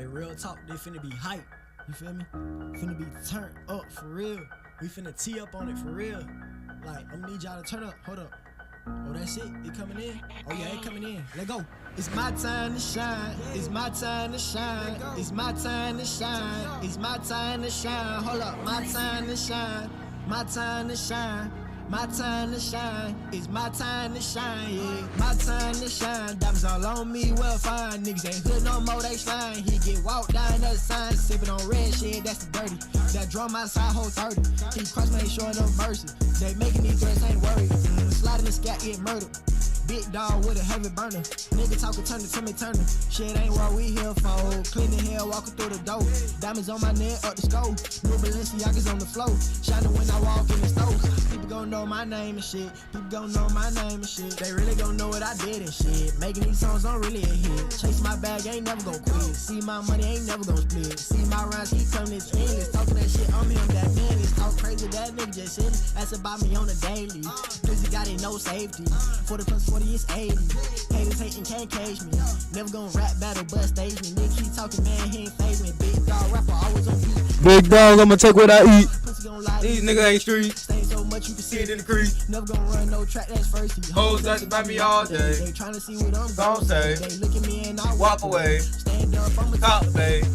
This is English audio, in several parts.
real talk, they finna be hype. You feel me? Finna be turned up for real. We finna tee up on it for real. Like, I'm gonna need y'all to turn up. Hold up. Oh, that's it? It coming in? Oh, yeah, it coming in. Let go. It's my time to shine. It's my time to shine. It's my time to shine. It's my time to shine. Hold up. My time to shine. My time to shine. My time to shine. It's my time to shine, yeah. My time to shine. Diamonds all on me, well fine. Niggas ain't hood no more, they slime. He get walked down the sign, sipping on red shit, that's the dirty. That drum outside, hold 30. He cross me, ain't showing no mercy. They making these threats, ain't worried. Sliding the scat, get murdered. Big dog with a heavy burner. Nigga talking, turn it to me, turn it. Shit ain't what we here for. Clean the hell, walking through the door. Diamonds on my neck, up the scope. New Balenciagas on the floor. Shining when I walk in the store. People gon' know my name and shit. People gon' know my name and shit. They really gon' know what I did and shit. Making these songs don't really a hit. Chase my bag, ain't never gon' quit. See my money, ain't never gon' split. See my rhymes, he coming, it's endless. Talking that shit, I'm him, that man is talk crazy, that nigga just hit me. That's about me on the daily. Busy got it, no safety. 40 plus 40 is 80. Haters hating, can't cage me. Never gon' rap battle, but stage me. Nigga keep talking, man, he ain't phase me. Big dog rapper, always on beat. Big dog, I'ma take what I eat. These niggas ain't street. Stay so much you can see it in the creek. Never gon' run no track, that's first. Hoes that's about me all day. They tryna see what I'm Gon' say. They look at me and I Walk away. Stand up, I'm a Top, babe.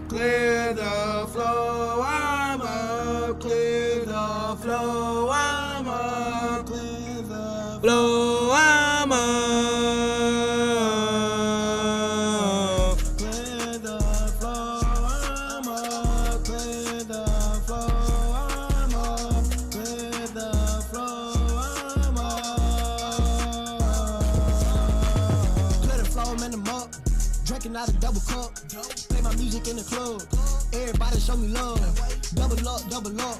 Clear the flow, I'm up. Clear the flow, I'm up. Clear the Blow, I'm up. Clear the flow, I'm up. Clear the flow, I'm up. Clear the flow, I'm up. Clear the flow, man, I'm up. Drinking out a double cup. Play my music in the club. Everybody show me love. Double up, double up.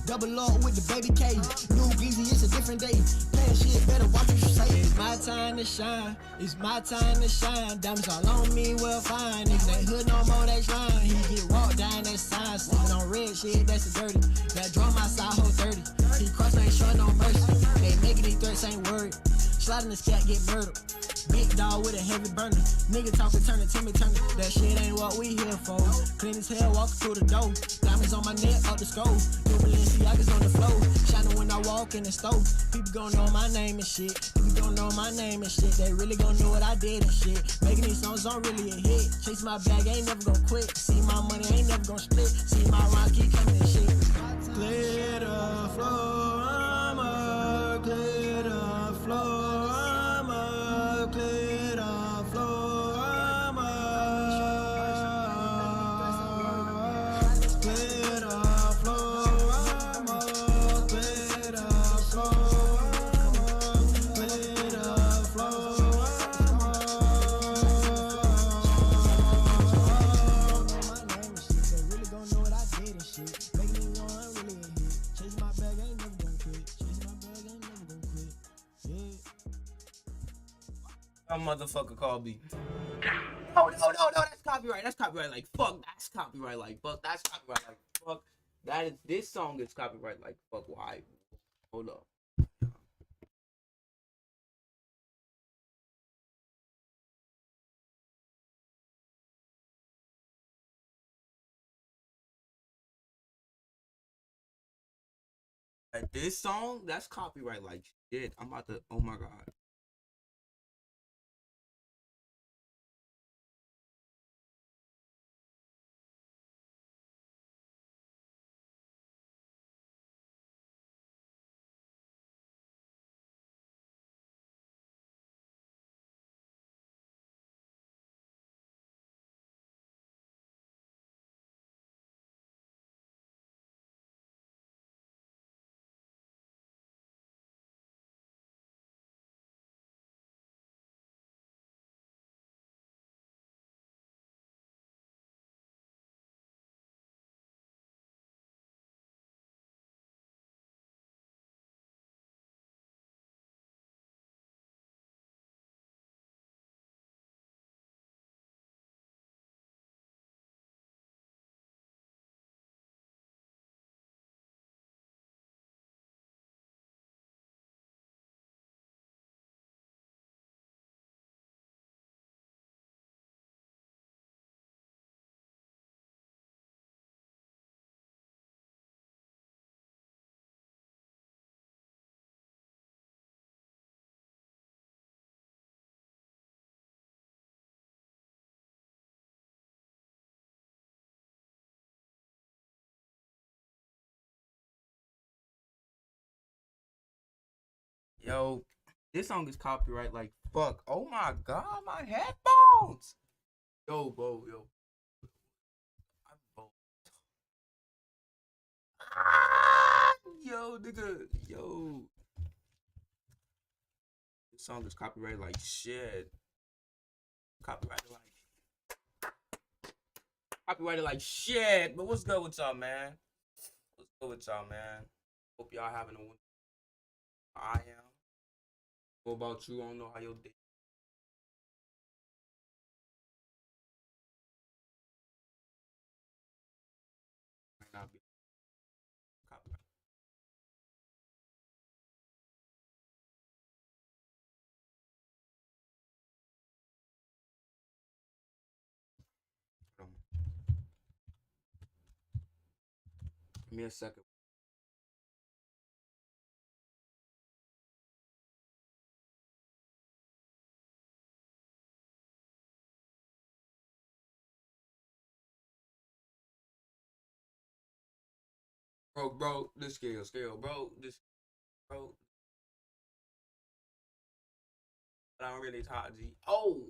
Double up with the baby K. New Beezy, it's a different day. Playing shit better, watch what you say. It's my time to shine. It's my time to shine. Diamonds all on me, well fine. Niggas ain't hood no more, they slime. He get walked down that sign. Sleeping on red shit, that's the dirty. That drum outside, hold 30. He cross, ain't showing no mercy. They making these threats, ain't worried. Sliding the scat, get murdered. Big dog with a heavy burner. Nigga talking, turn it to me, turn it. That shit ain't what we here for. Clean as hell, walking through the door. Diamonds on my neck, up the scope. New Balenciagas on the floor. Shining when I walk in the store. People gon' know my name and shit. People gon' know my name and shit. They really gon' know what I did and shit. Making these songs aren't really a hit. Chase my bag, ain't never gon' quit. See my money, ain't never gon' split. See my rhyme, keep coming and shit. Clear the floor, I'm up. Clear the floor. Clear the floor, I'm up. Clear the floor, I'm up. Clear the floor, I'm up. Clear the floor, I'm up. My name and shit, they really gon' know what I did and shit. Making me know I'm really a hit. Chase my bag, ain't never gon' quit. Chase my bag, ain't never gon' quit. Yeah. That motherfucker called me. No, that's copyright. That's copyright like fuck. That's copyright like fuck. That's copyright like fuck. That is, this song is copyright like fuck. Why? Hold up. This song, that's copyright like shit. I'm about to, oh my god. Yo, this song is copyright like fuck. Oh my god, my headphones. Yo, bro, yo. Yo, nigga, yo. This song is copyrighted like shit. Copyrighted like shit. But what's good with y'all, man? What's good with y'all, man? Hope y'all having a wonderful. I am. What about you? I don't know how your day. Might not be copyright. Hold on. Give me a second. Bro, this scale, bro, bro. But I'm really tired, G. Oh,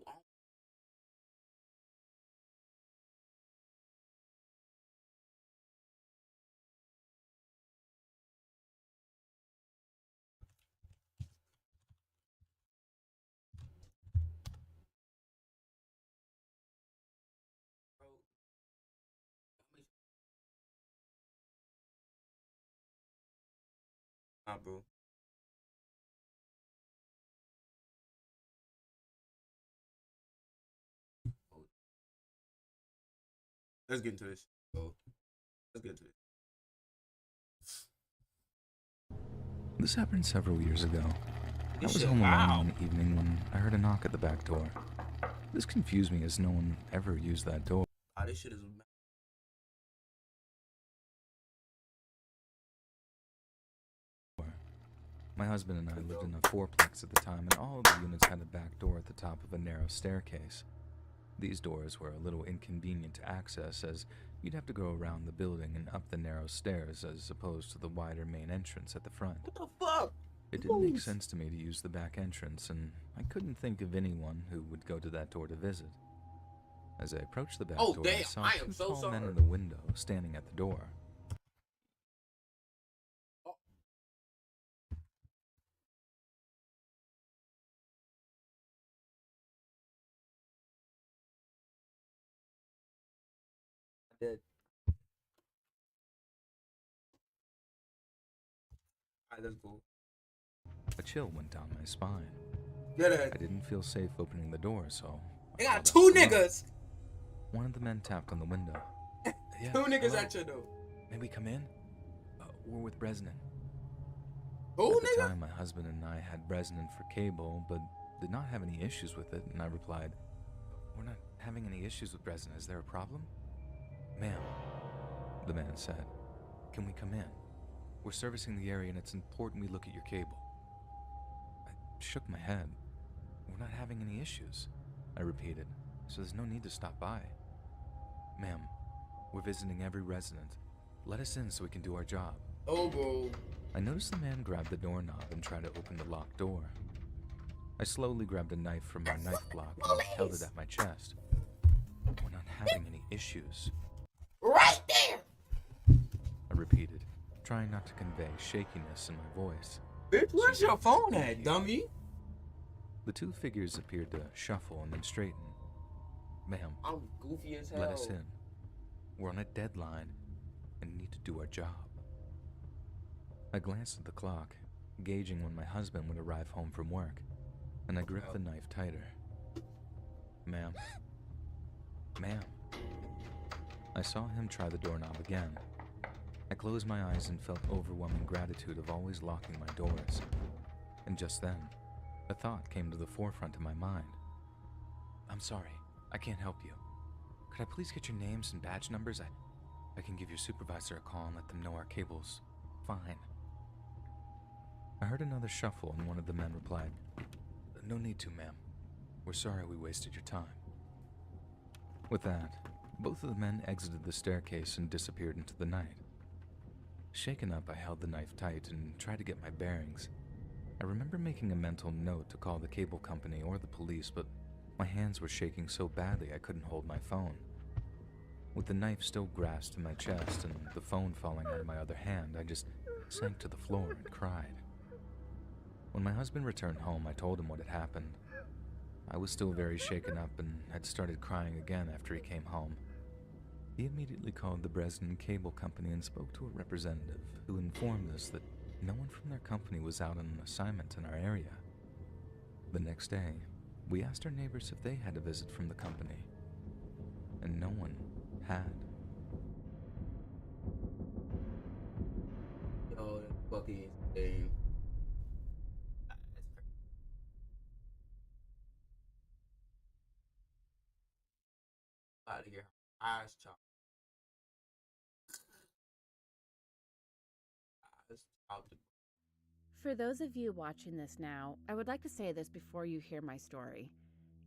bro. Nah, bro. Let's get into this, bro. Let's get into it. This happened several years ago. I This was shit home alone loud. one evening when I heard a knock at the back door. This confused me as no one ever used that door. Ah, this shit is. My husband and I lived in a fourplex at the time, and all of the units had a back door at the top of a narrow staircase. These doors were a little inconvenient to access, as you'd have to go around the building and up the narrow stairs as opposed to the wider main entrance at the front. What the fuck? It didn't make sense to me to use the back entrance, and I couldn't think of anyone who would go to that door to visit. As I approached the back Oh, door, I damn, saw I am two so tall men sorry. in the window standing at the door. I did. Alright, let's go. A chill went down my spine. Get I it. didn't feel safe opening the door, so They I got called two out hello. niggas. One of the men tapped on the window. Yeah, Two niggas hello? at your door. May we come in? We're with Bresnan. Who, At the nigga? time, my husband and I had Bresnan for cable, but did not have any issues with it, and I replied, "We're not having any issues with Bresnan. Is there a problem?" "Ma'am," the man said, "can we come in? We're servicing the area, and it's important we look at your cable." I shook my head. "We're not having any issues," I repeated, "so there's no need to stop by." "Ma'am, we're visiting every resident. Let us in so we can do our job." Oh, bro. I noticed the man grabbed the doorknob and tried to open the locked door. I slowly grabbed a knife from my knife block and held it at my chest. "We're not having any issues," Right there. I repeated, trying not to convey shakiness in my voice. Bitch, where's your phone at, dummy? The two figures appeared to shuffle and then straighten. "Ma'am, I'm goofy as hell. let us in. We're on a deadline and need to do our job." I glanced at the clock, gauging when my husband would arrive home from work, and I gripped the knife tighter. "Ma'am. Ma'am." I saw him try the doorknob again. I closed my eyes and felt overwhelming gratitude of always locking my doors. And just then, a thought came to the forefront of my mind. "I'm sorry, I can't help you. Could I please get your names and badge numbers? I can give your supervisor a call and let them know our cable's fine." I heard another shuffle and one of the men replied, "No need to, ma'am. We're sorry we wasted your time." With that, both of the men exited the staircase and disappeared into the night. Shaken up, I held the knife tight and tried to get my bearings. I remember making a mental note to call the cable company or the police, but my hands were shaking so badly I couldn't hold my phone. With the knife still grasped to my chest and the phone falling out of my other hand, I just sank to the floor and cried. When my husband returned home, I told him what had happened. I was still very shaken up and had started crying again after he came home. He immediately called the Bresnan Cable Company and spoke to a representative who informed us that no one from their company was out on an assignment in our area. The next day, we asked our neighbors if they had a visit from the company, and no one had. Yo, that's fucking insane. About to get her eyes chopped. Eyes chopped. For those of you watching this now, I would like to say this before you hear my story.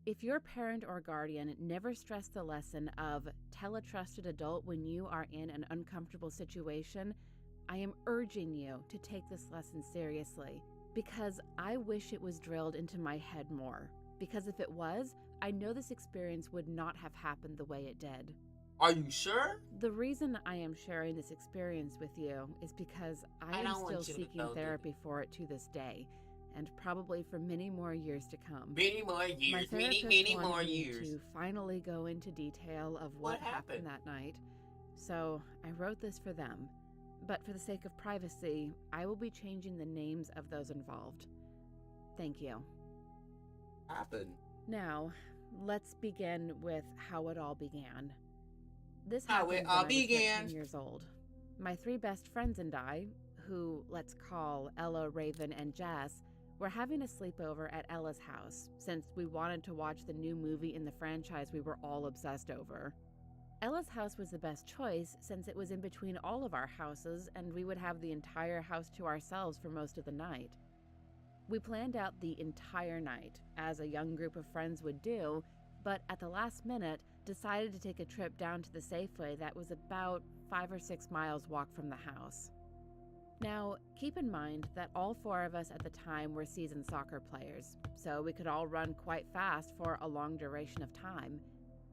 If your parent or guardian never stressed the lesson of tell a trusted adult when you are in an uncomfortable situation, I am urging you to take this lesson seriously, because I wish it was drilled into my head more. Because if it was, I know this experience would not have happened the way it did. Are you sure? The reason I am sharing this experience with you is because I am don't still want you to seeking go through therapy for it to this day, and probably for many more years to come. Many more My years. therapist Many wanted more me years. to finally go into detail of what happened? happened that night, so I wrote this for them. But for the sake of privacy, I will be changing the names of those involved. Thank you. Happened. Now, let's begin with how it all began. This How happened it when all I was 13 began. years old. My three best friends and I, who let's call Ella, Raven, and Jess, were having a sleepover at Ella's house since we wanted to watch the new movie in the franchise we were all obsessed over. Ella's house was the best choice since it was in between all of our houses and we would have the entire house to ourselves for most of the night. We planned out the entire night, as a young group of friends would do, but at the last minute decided to take a trip down to the Safeway that was about 5 or 6 miles walk from the house. Now, keep in mind that all four of us at the time were seasoned soccer players, so we could all run quite fast for a long duration of time.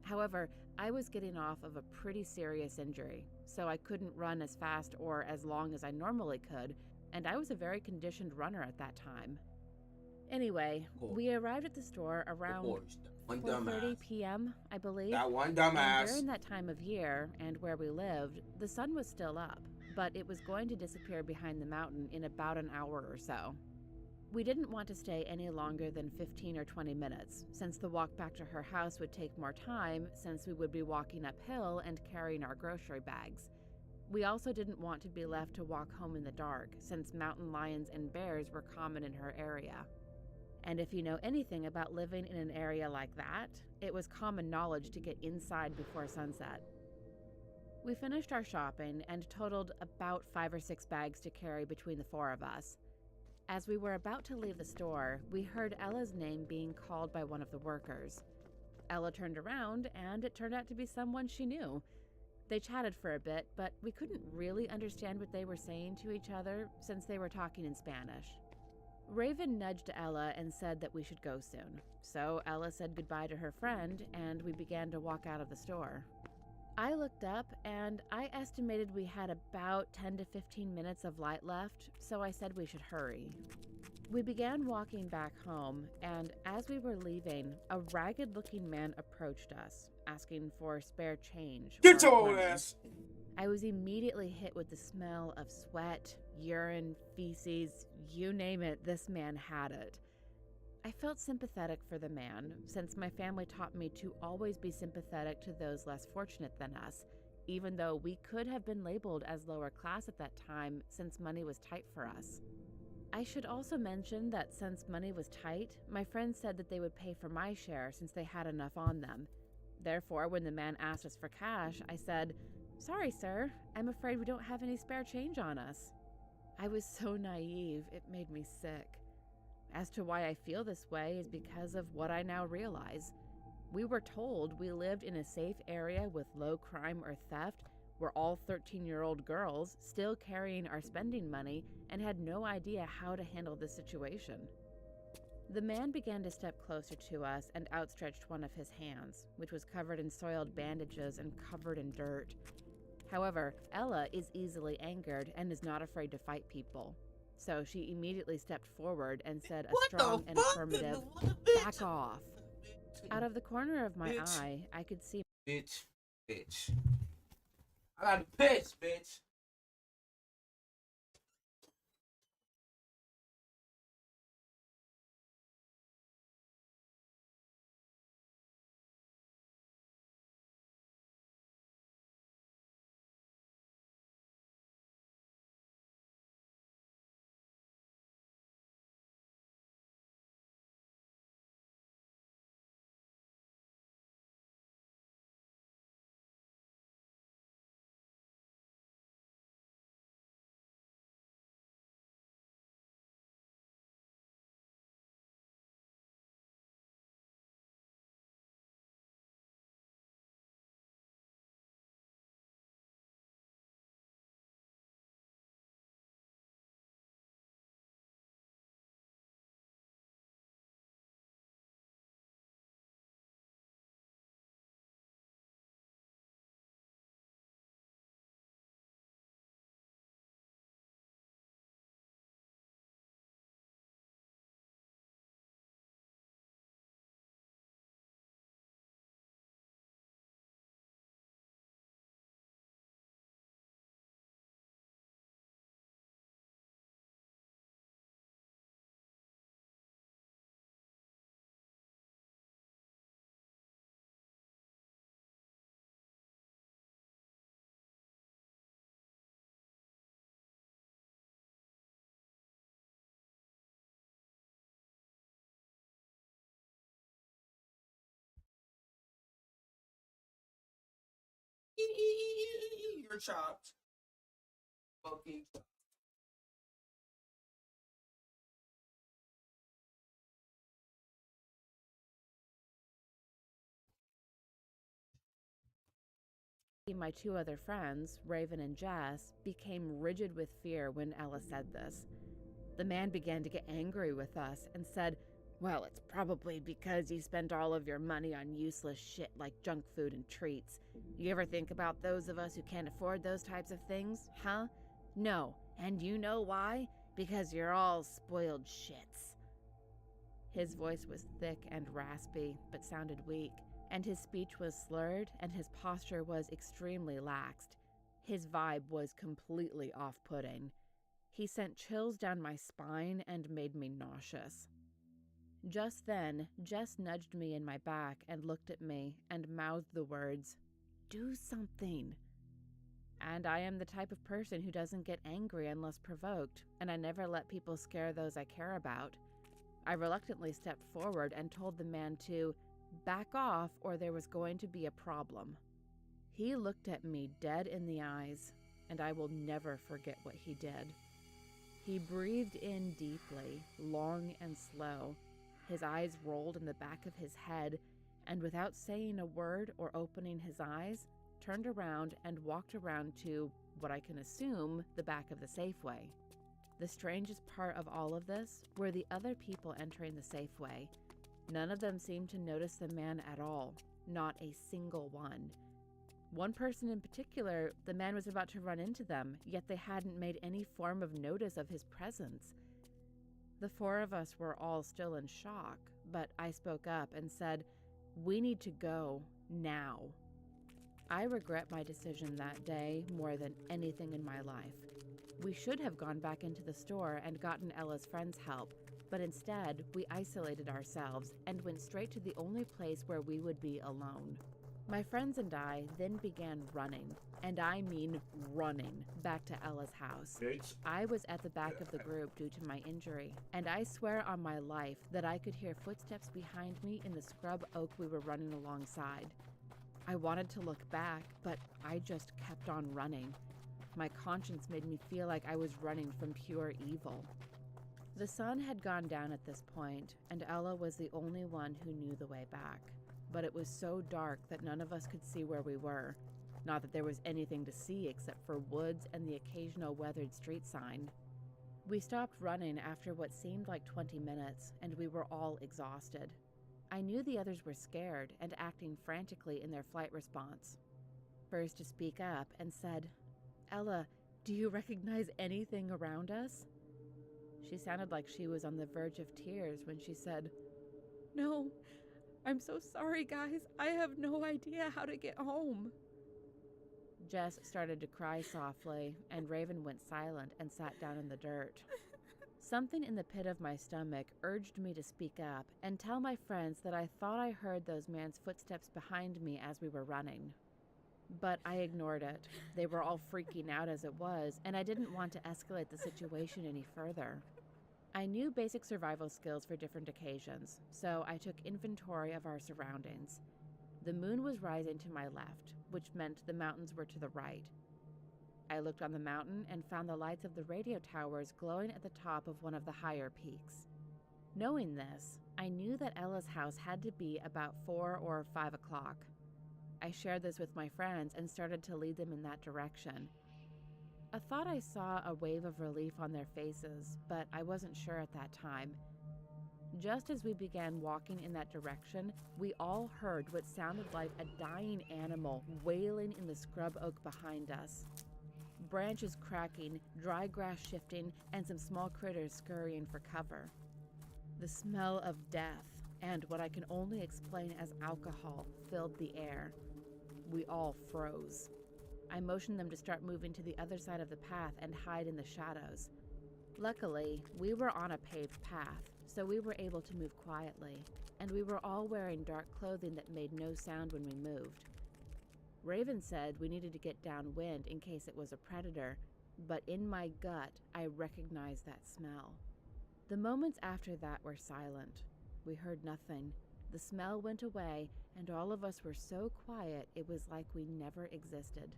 However, I was getting off of a pretty serious injury, so I couldn't run as fast or as long as I normally could, and I was a very conditioned runner at that time. Anyway, Cool. we arrived at the store around One 4:30 dumbass. p.m., I believe. That one And dumbass. during that time of year, and where we lived, the sun was still up, but it was going to disappear behind the mountain in about an hour or so. We didn't want to stay any longer than 15 or 20 minutes, since the walk back to her house would take more time since we would be walking uphill and carrying our grocery bags. We also didn't want to be left to walk home in the dark, since mountain lions and bears were common in her area. And if you know anything about living in an area like that, it was common knowledge to get inside before sunset. We finished our shopping and totaled about 5 or 6 bags to carry between the four of us. As we were about to leave the store, we heard Ella's name being called by one of the workers. Ella turned around, and it turned out to be someone she knew. They chatted for a bit, but we couldn't really understand what they were saying to each other since they were talking in Spanish. Raven nudged Ella and said that we should go soon, so Ella said goodbye to her friend, and we began to walk out of the store. I looked up, and I estimated we had about 10 to 15 minutes of light left, so I said we should hurry. We began walking back home, and as we were leaving, a ragged-looking man approached us, asking for spare change. Get or your old money. ass. I was immediately hit with the smell of sweat, urine, feces, you name it, this man had it. I felt sympathetic for the man, since my family taught me to always be sympathetic to those less fortunate than us, even though we could have been labeled as lower class at that time since money was tight for us. I should also mention that since money was tight, my friends said that they would pay for my share since they had enough on them. Therefore, when the man asked us for cash, I said, "Sorry, sir, I'm afraid we don't have any spare change on us." I was so naive, it made me sick. As to why I feel this way is because of what I now realize. We were told we lived in a safe area with low crime or theft, We're all 13-year-old girls, still carrying our spending money, and had no idea how to handle the situation. The man began to step closer to us and outstretched one of his hands, which was covered in soiled bandages and covered in dirt. However, Ella is easily angered and is not afraid to fight people. So she immediately stepped forward and said a strong and affirmative, "Back off." Out of the corner of my Bitch. eye, I could see Bitch. Bitch. I got to piss, bitch. You're chopped. Fucking chopped. my two other friends, Raven and Jess, became rigid with fear when Ella said this. The man began to get angry with us and said, "Well, it's probably because you spent all of your money on useless shit like junk food and treats. You ever think about those of us who can't afford those types of things, huh? No, and you know why? Because you're all spoiled shits." His voice was thick and raspy, but sounded weak, and his speech was slurred, and his posture was extremely laxed. His vibe was completely off-putting. He sent chills down my spine and made me nauseous. Just then, Jess nudged me in my back and looked at me and mouthed the words, "Do something." And I am the type of person who doesn't get angry unless provoked, and I never let people scare those I care about. I reluctantly stepped forward and told the man to back off or there was going to be a problem. He looked at me dead in the eyes, and I will never forget what he did. He breathed in deeply, long and slow. His eyes rolled in the back of his head, and without saying a word or opening his eyes, turned around and walked around to, what I can assume, the back of the Safeway. The strangest part of all of this were the other people entering the Safeway. None of them seemed to notice the man at all, not a single one. One person in particular, the man was about to run into them, yet they hadn't made any form of notice of his presence. The four of us were all still in shock, but I spoke up and said, "We need to go, now." I regret my decision that day more than anything in my life. We should have gone back into the store and gotten Ella's friends' help, but instead, we isolated ourselves and went straight to the only place where we would be alone. My friends and I then began running, and I mean running, back to Ella's house. I was at the back of the group due to my injury, and I swear on my life that I could hear footsteps behind me in the scrub oak we were running alongside. I wanted to look back, but I just kept on running. My conscience made me feel like I was running from pure evil. The sun had gone down at this point, and Ella was the only one who knew the way back. But it was so dark that none of us could see where we were. Not that there was anything to see except for woods and the occasional weathered street sign. We stopped running after what seemed like 20 minutes, and we were all exhausted. I knew the others were scared and acting frantically in their flight response. First to speak up and said, "Ella, do you recognize anything around us?" She sounded like she was on the verge of tears when she said, "No, I'm so sorry, guys. I have no idea how to get home." Jess started to cry softly, and Raven went silent and sat down in the dirt. Something in the pit of my stomach urged me to speak up and tell my friends that I thought I heard those man's footsteps behind me as we were running. But I ignored it. They were all freaking out as it was, and I didn't want to escalate the situation any further. I knew basic survival skills for different occasions, so I took inventory of our surroundings. The moon was rising to my left, which meant the mountains were to the right. I looked on the mountain and found the lights of the radio towers glowing at the top of one of the higher peaks. Knowing this, I knew that Ella's house had to be about 4 or 5 o'clock. I shared this with my friends and started to lead them in that direction. I thought I saw a wave of relief on their faces, but I wasn't sure at that time. Just as we began walking in that direction, we all heard what sounded like a dying animal wailing in the scrub oak behind us. Branches cracking, dry grass shifting, and some small critters scurrying for cover. The smell of death, and what I can only explain as alcohol, filled the air. We all froze. I motioned them to start moving to the other side of the path and hide in the shadows. Luckily, we were on a paved path, so we were able to move quietly, and we were all wearing dark clothing that made no sound when we moved. Raven said we needed to get downwind in case it was a predator, but in my gut, I recognized that smell. The moments after that were silent. We heard nothing. The smell went away, and all of us were so quiet it was like we never existed.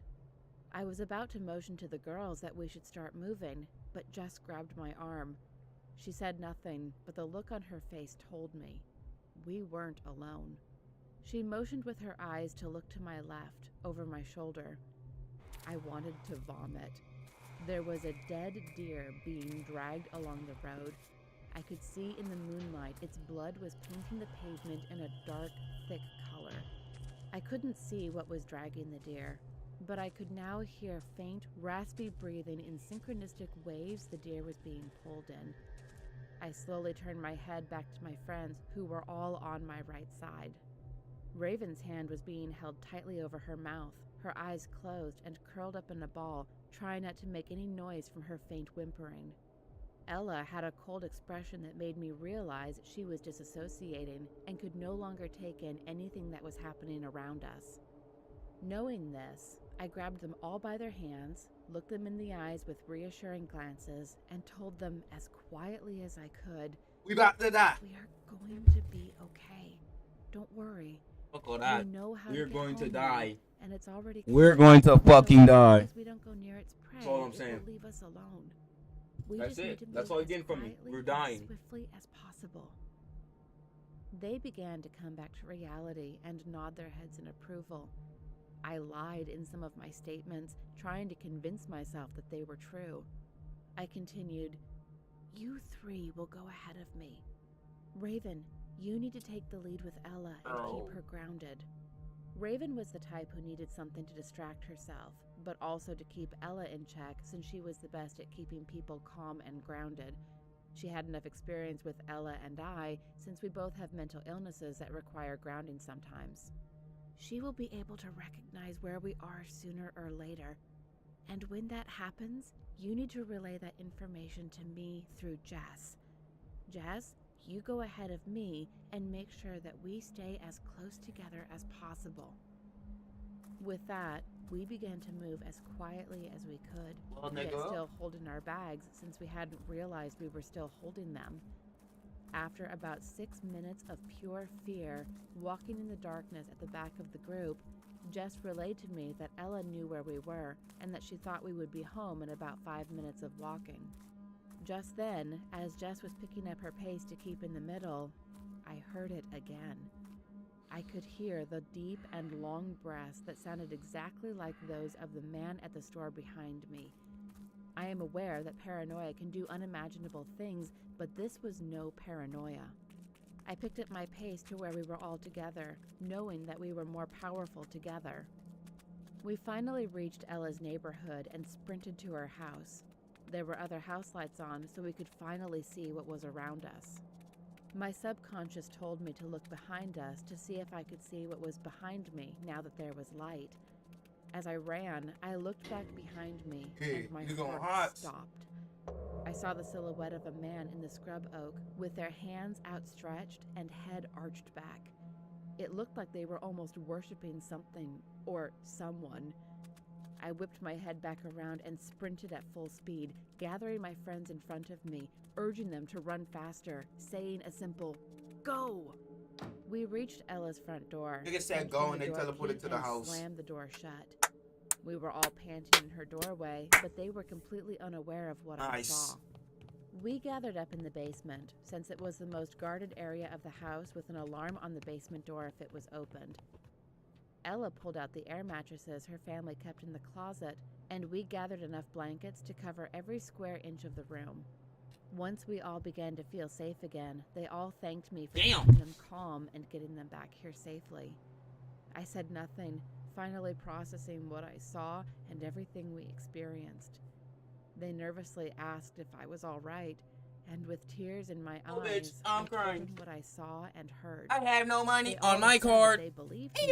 I was about to motion to the girls that we should start moving, but Jess grabbed my arm. She said nothing, but the look on her face told me. We weren't alone. She motioned with her eyes to look to my left, over my shoulder. I wanted to vomit. There was a dead deer being dragged along the road. I could see in the moonlight its blood was painting the pavement in a dark, thick color. I couldn't see what was dragging the deer, but I could now hear faint, raspy breathing in synchronistic waves the deer was being pulled in. I slowly turned my head back to my friends, who were all on my right side. Raven's hand was being held tightly over her mouth, her eyes closed and curled up in a ball, trying not to make any noise from her faint whimpering. Ella had a cold expression that made me realize she was disassociating and could no longer take in anything that was happening around us. Knowing this, I grabbed them all by their hands, looked them in the eyes with reassuring glances, and told them as quietly as I could, We about to die. "We are going to be okay. Don't worry. Fuck all that. We know how We're to get going to home die. now, and it's already We're clear. going to fucking So die. long as we don't go near its prey, all I'm it saying. will leave us alone. We That's just it. need to That's move all you're as getting from me. quietly We're and dying. swiftly as possible." They began to come back to reality and nod their heads in approval. I lied in some of my statements, trying to convince myself that they were true. I continued, "You 3 will go ahead of me. Raven, you need to take the lead with Ella and keep her grounded." Raven was the type who needed something to distract herself, but also to keep Ella in check since she was the best at keeping people calm and grounded. She had enough experience with Ella and I since we both have mental illnesses that require grounding sometimes. She will be able to recognize where we are sooner or later. And when that happens, you need to relay that information to me through Jess. Jess, you go ahead of me and make sure that we stay as close together as possible. With that, we began to move as quietly as we could, Well, yet nigga. still holding our bags since we hadn't realized we were still holding them. After about 6 minutes of pure fear, walking in the darkness at the back of the group, Jess relayed to me that Ella knew where we were and that she thought we would be home in about 5 minutes of walking. Just then, as Jess was picking up her pace to keep in the middle, I heard it again. I could hear the deep and long breaths that sounded exactly like those of the man at the store behind me. I am aware that paranoia can do unimaginable things, but this was no paranoia. I picked up my pace to where we were all together, knowing that we were more powerful together. We finally reached Ella's neighborhood and sprinted to her house. There were other house lights on, so we could finally see what was around us. My subconscious told me to look behind us to see if I could see what was behind me now that there was light. As I ran, I looked back behind me, Hey, and my you going heart hot? stopped. I saw the silhouette of a man in the scrub oak with their hands outstretched and head arched back. It looked like they were almost worshiping something or someone. I whipped my head back around and sprinted at full speed, gathering my friends in front of me, urging them to run faster, saying a simple, "Go!" We reached Ella's front door. Nigga said punched go in and the they door teleported key to the and house. Slammed the door shut. We were all panting in her doorway, but they were completely unaware of what I saw. We gathered up in the basement, since it was the most guarded area of the house with an alarm on the basement door if it was opened. Ella pulled out the air mattresses her family kept in the closet, and we gathered enough blankets to cover every square inch of the room. Once we all began to feel safe again, they all thanked me for keeping them calm and getting them back here safely. I said nothing, finally processing what I saw and everything we experienced. They nervously asked if I was all right, and with tears in my Oh, eyes, bitch, I'm I told crying. them what I saw and heard. I have no money They all on my said that card. They believed me,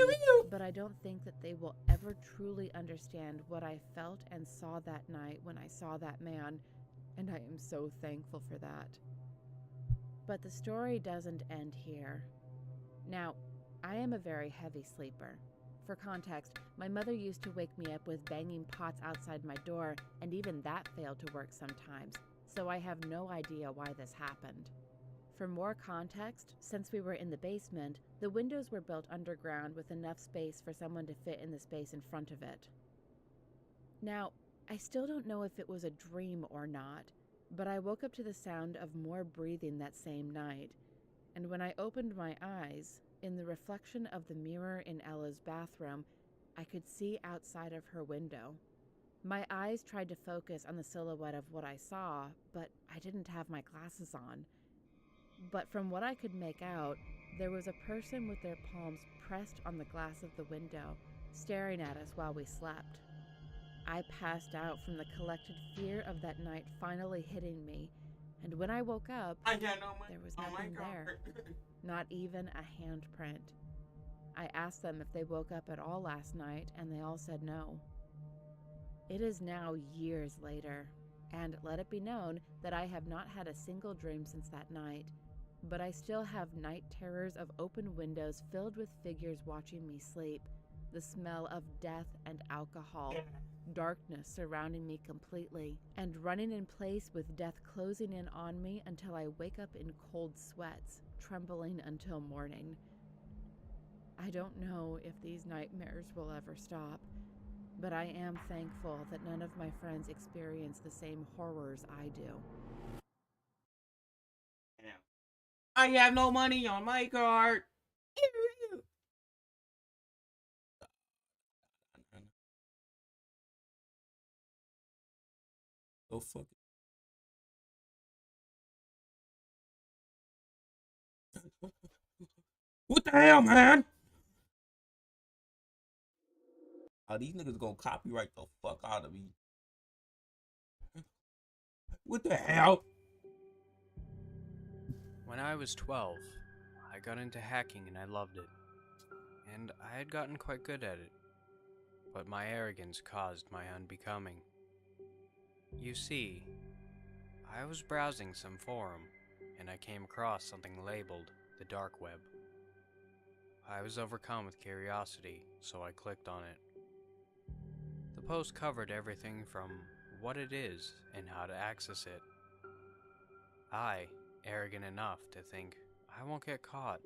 but I don't think that they will ever truly understand what I felt and saw that night when I saw that man, and I am so thankful for that. But the story doesn't end here. Now, I am a very heavy sleeper. For context, my mother used to wake me up with banging pots outside my door, and even that failed to work sometimes, so I have no idea why this happened. For more context, since we were in the basement, the windows were built underground with enough space for someone to fit in the space in front of it. Now, I still don't know if it was a dream or not, but I woke up to the sound of more breathing that same night, and when I opened my eyes, in the reflection of the mirror in Ella's bathroom, I could see outside of her window. My eyes tried to focus on the silhouette of what I saw, but I didn't have my glasses on. But from what I could make out, there was a person with their palms pressed on the glass of the window, staring at us while we slept. I passed out from the collected fear of that night finally hitting me, and when I woke up, I got no money there was on my nothing there. card. Not even a handprint. I asked them if they woke up at all last night, and they all said no. It is now years later, and let it be known that I have not had a single dream since that night, but I still have night terrors of open windows filled with figures watching me sleep, the smell of death and alcohol, darkness surrounding me completely, and running in place with death closing in on me until I wake up in cold sweats, trembling until morning. I don't know if these nightmares will ever stop, but I am thankful that none of my friends experience the same horrors I do. I have no money on my card. Oh fuck it. What the hell, man? Oh, these niggas gonna copyright the fuck out of me. What the hell? When I was 12, I got into hacking and I loved it. And I had gotten quite good at it. But my arrogance caused my unbecoming. You see, I was browsing some forum, and I came across something labeled the dark web. I was overcome with curiosity, so I clicked on it. The post covered everything from what it is and how to access it. I, arrogant enough to think I won't get caught,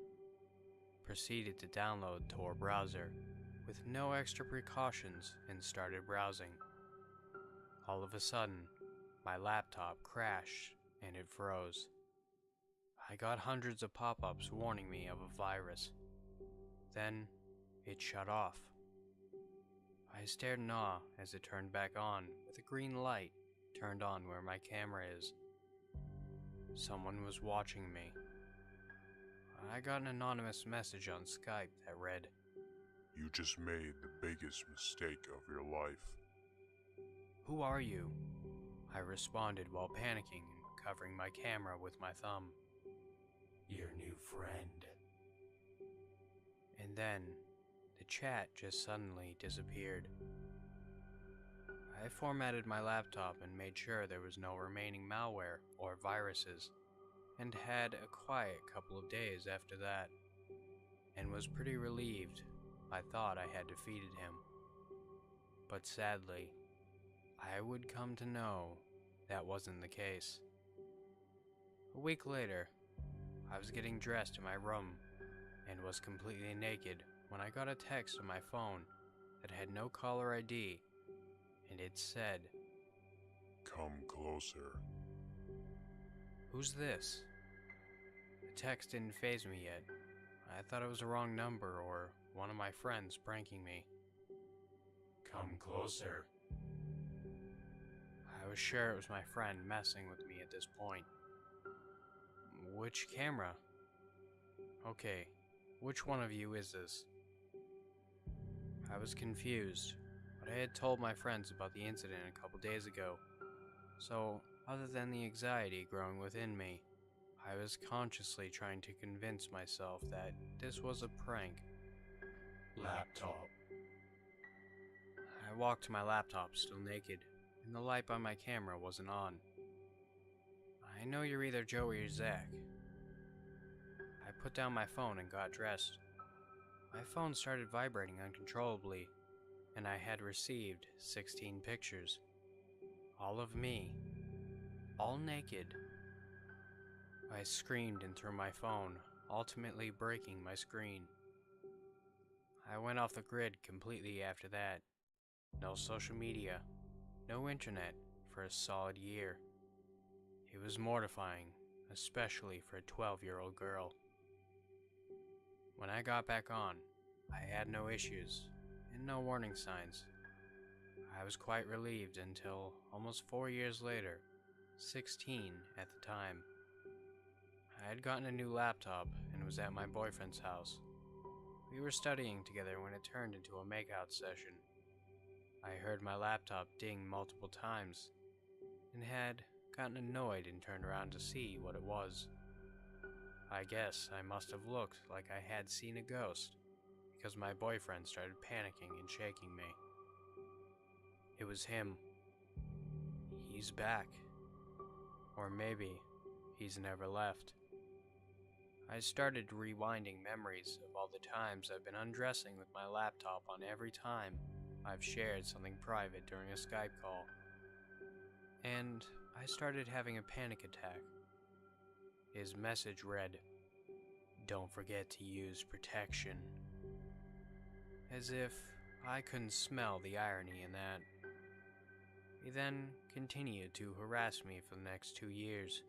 proceeded to download Tor browser with no extra precautions and started browsing. All of a sudden, my laptop crashed and it froze. I got hundreds of pop-ups warning me of a virus. Then, it shut off. I stared in awe as it turned back on, with a green light turned on where my camera is. Someone was watching me. I got an anonymous message on Skype that read, "You just made the biggest mistake of your life." "Who are you?" I responded while panicking and covering my camera with my thumb. "Your new friend." And then, the chat just suddenly disappeared. I formatted my laptop and made sure there was no remaining malware or viruses, and had a quiet couple of days after that, and was pretty relieved. I thought I had defeated him. But sadly, I would come to know that wasn't the case. A week later, I was getting dressed in my room and was completely naked when I got a text on my phone that had no caller ID, and it said, "Come closer." "Who's this?" The text didn't faze me yet. I thought it was a wrong number or one of my friends pranking me. "Come closer." I was sure it was my friend messing with me at this point. Which camera? Okay, which one of you is this? I was confused, but I had told my friends about the incident a couple days ago, so other than the anxiety growing within me, I was consciously trying to convince myself that this was a prank. Laptop. I walked to my laptop still naked, and the light by my camera wasn't on. "I know you're either Joe or Zach." I put down my phone and got dressed. My phone started vibrating uncontrollably, and I had received 16 pictures. All of me. All naked. I screamed and threw my phone, ultimately breaking my screen. I went off the grid completely after that. No social media, no internet for a solid year. It was mortifying, especially for a 12-year-old girl. When I got back on, I had no issues and no warning signs. I was quite relieved until almost 4 years later, 16 at the time. I had gotten a new laptop and was at my boyfriend's house. We were studying together when it turned into a makeout session. I heard my laptop ding multiple times and had gotten annoyed and turned around to see what it was. I guess I must have looked like I had seen a ghost because my boyfriend started panicking and shaking me. It was him. He's back. Or maybe he's never left. I started rewinding memories of all the times I've been undressing with my laptop on every time I've shared something private during a Skype call. And I started having a panic attack. His message read, "Don't forget to use protection." As if I couldn't smell the irony in that. He then continued to harass me for the next 2 years.